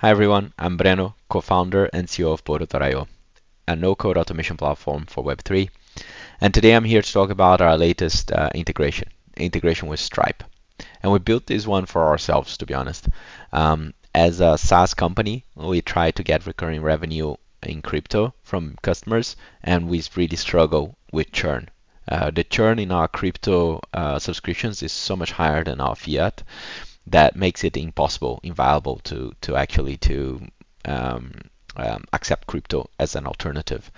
Hi everyone, I'm Breno, co-founder and CEO of Boto.io, a no-code automation platform for Web3. And today I'm here to talk about our latest integration with Stripe. And we built this one for ourselves, to be honest. As a SaaS company, we try to get recurring revenue in crypto from customers, and we really struggle with churn. The churn in our crypto subscriptions is so much higher than our fiat that makes it impossible, inviable to accept crypto as an alternative.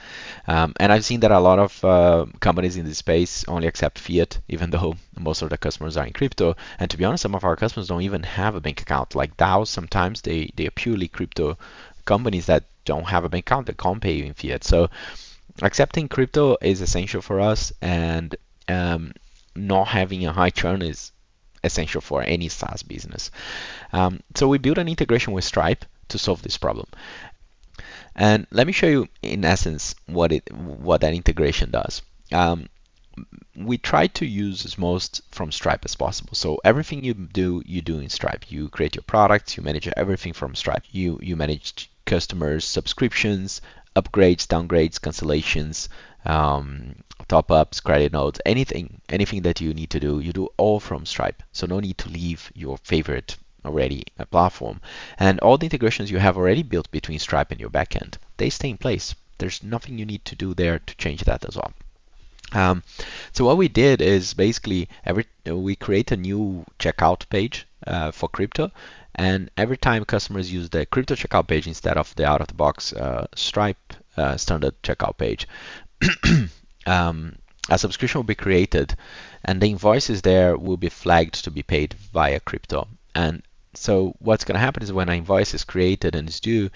And I've seen that a lot of companies in this space only accept fiat, even though most of the customers are in crypto. And to be honest, some of our customers don't even have a bank account. Like DAOs, sometimes they are purely crypto companies that don't have a bank account that can't pay you in fiat. So accepting crypto is essential for us, and not having a high churn is essential for any SaaS business. So we built an integration with Stripe to solve this problem. And let me show you in essence what that integration does. We try to use as most from Stripe as possible. So everything you do in Stripe. You create your products, you manage everything from Stripe. You manage customers, subscriptions, upgrades, downgrades, cancellations, top ups, credit notes, anything that you need to do, you do all from Stripe. So no need to leave your favorite already platform. And all the integrations you have already built between Stripe and your backend, they stay in place. There's nothing you need to do there to change that as well. So what we did is basically we create a new checkout page for crypto, and every time customers use the crypto checkout page instead of the out-of-the-box Stripe standard checkout page, a subscription will be created, and the invoices there will be flagged to be paid via crypto. And so what's going to happen is when an invoice is created and is due,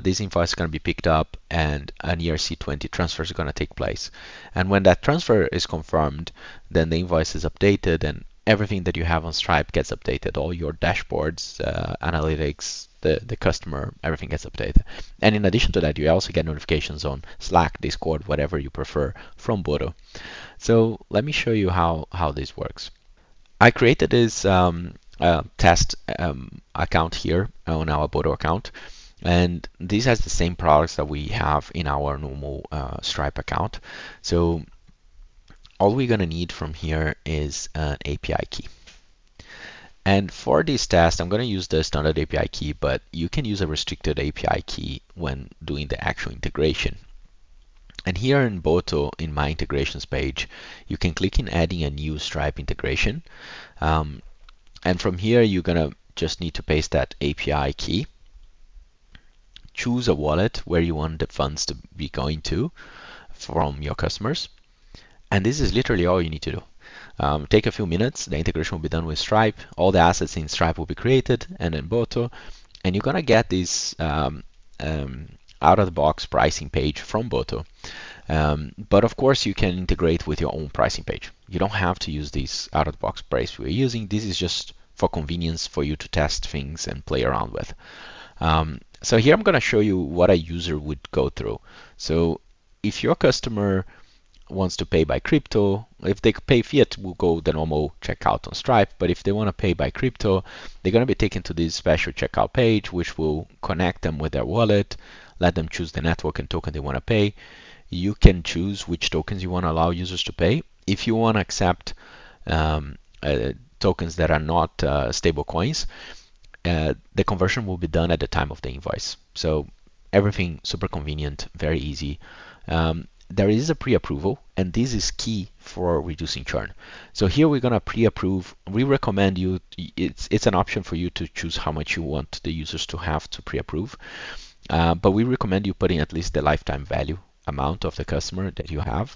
this invoice is going to be picked up and an ERC20 transfer is going to take place. And when that transfer is confirmed, then the invoice is updated and everything that you have on Stripe gets updated. All your dashboards, analytics, the customer, everything gets updated. And in addition to that, you also get notifications on Slack, Discord, whatever you prefer from Boto. So let me show you how this works. I created this test account here on our Boto account. And this has the same products that we have in our normal Stripe account. So all we're going to need from here is an API key. And for this test, I'm going to use the standard API key, but you can use a restricted API key when doing the actual integration. And here in Boto, in my integrations page, you can click in adding a new Stripe integration. And from here, you're going to just need to paste that API key. Choose a wallet where you want the funds to be going to from your customers. And this is literally all you need to do. Take a few minutes, the integration will be done with Stripe, all the assets in Stripe will be created, and then Boto, and you're gonna get this out-of-the-box pricing page from Boto. But of course you can integrate with your own pricing page. You don't have to use this out-of-the-box price we're using. This is just for convenience for you to test things and play around with. So here I'm going to show you what a user would go through. So if your customer wants to pay by crypto, if they pay fiat, we'll go the normal checkout on Stripe. But if they want to pay by crypto, they're going to be taken to this special checkout page, which will connect them with their wallet, let them choose the network and token they want to pay. You can choose which tokens you want to allow users to pay. If you want to accept tokens that are not stable coins, the conversion will be done at the time of the invoice. So everything super convenient, very easy. There is a pre-approval, and this is key for reducing churn. So here we're gonna pre-approve. We recommend you, it's an option for you to choose how much you want the users to have to pre-approve. But we recommend you putting at least the lifetime value amount of the customer that you have.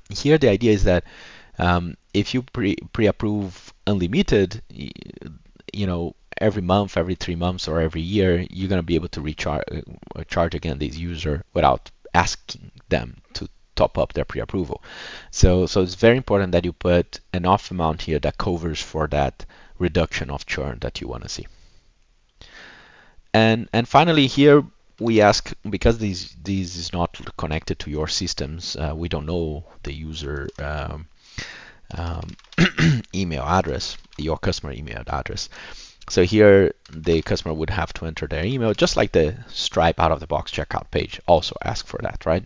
Here the idea is that if you pre-approve unlimited, every month, every 3 months, or every year, you're going to be able to charge again this user without asking them to top up their pre-approval. So it's very important that you put enough amount here that covers for that reduction of churn that you want to see. And finally here we ask, because this is not connected to your systems, we don't know the user email address, your customer email address. So here the customer would have to enter their email, just like the Stripe out of the box checkout page also ask for that, right?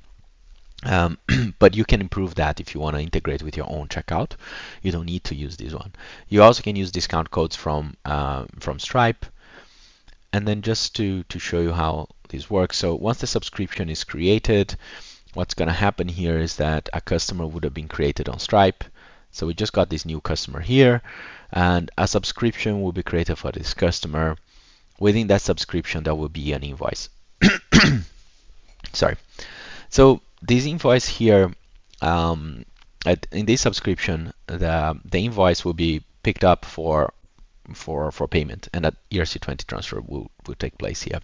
Um, but you can improve that if you want to integrate with your own checkout. You don't need to use this one. You also can use discount codes from Stripe. And then just to show you how this works, so once the subscription is created, what's going to happen here is that a customer would have been created on Stripe. So we just got this new customer here, and a subscription will be created for this customer. Within that subscription, there will be an invoice. Sorry. So this invoice here, in this subscription, the invoice will be picked up for payment, and that ERC20 transfer will take place here.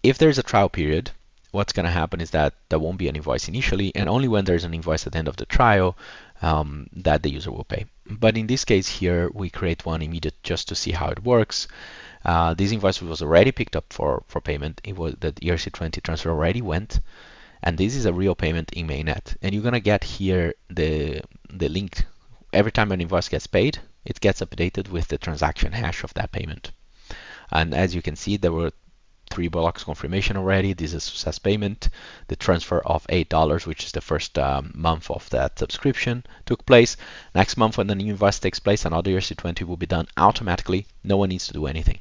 If there's a trial period, what's going to happen is that there won't be an invoice initially, and only when there's an invoice at the end of the trial that the user will pay. But in this case here, we create one immediate just to see how it works. This invoice was already picked up for payment. It was the ERC20 transfer already went, and this is a real payment in mainnet. And you're gonna get here the link. Every time an invoice gets paid, it gets updated with the transaction hash of that payment. And as you can see, there were 3 blocks confirmation already. This is a success payment. The transfer of $8, which is the first month of that subscription, took place. Next month, when the new invoice takes place, another ERC20 will be done automatically. No one needs to do anything.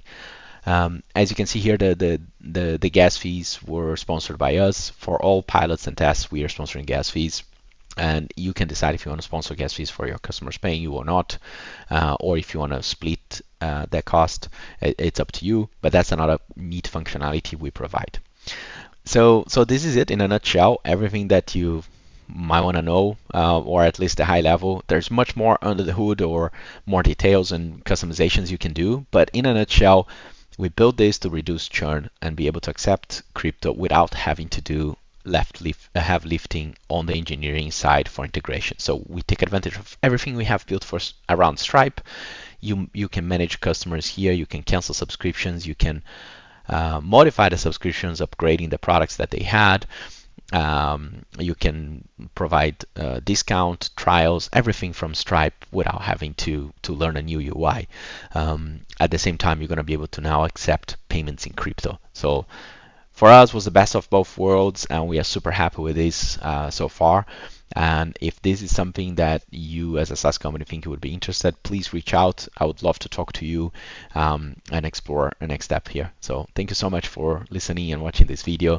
As you can see here, the gas fees were sponsored by us. For all pilots and tests, we are sponsoring gas fees. And you can decide if you want to sponsor gas fees for your customers paying you or not, or if you want to split that cost. It's up to you, but that's another neat functionality we provide. So this is it in a nutshell. Everything that you might want to know, or at least the high level. There's much more under the hood or more details and customizations you can do, but in a nutshell, we built this to reduce churn and be able to accept crypto without having to do heavy lifting on the engineering side for integration. So we take advantage of everything we have built around Stripe. You can manage customers here. You can cancel subscriptions. You can modify the subscriptions, upgrading the products that they had. You can provide discount trials, everything from Stripe without having to learn a new UI. At the same time, you're going to be able to now accept payments in crypto. So for us, was the best of both worlds, and we are super happy with this so far. And if this is something that you as a SaaS company think you would be interested, please reach out. I would love to talk to you and explore a next step here. So thank you so much for listening and watching this video.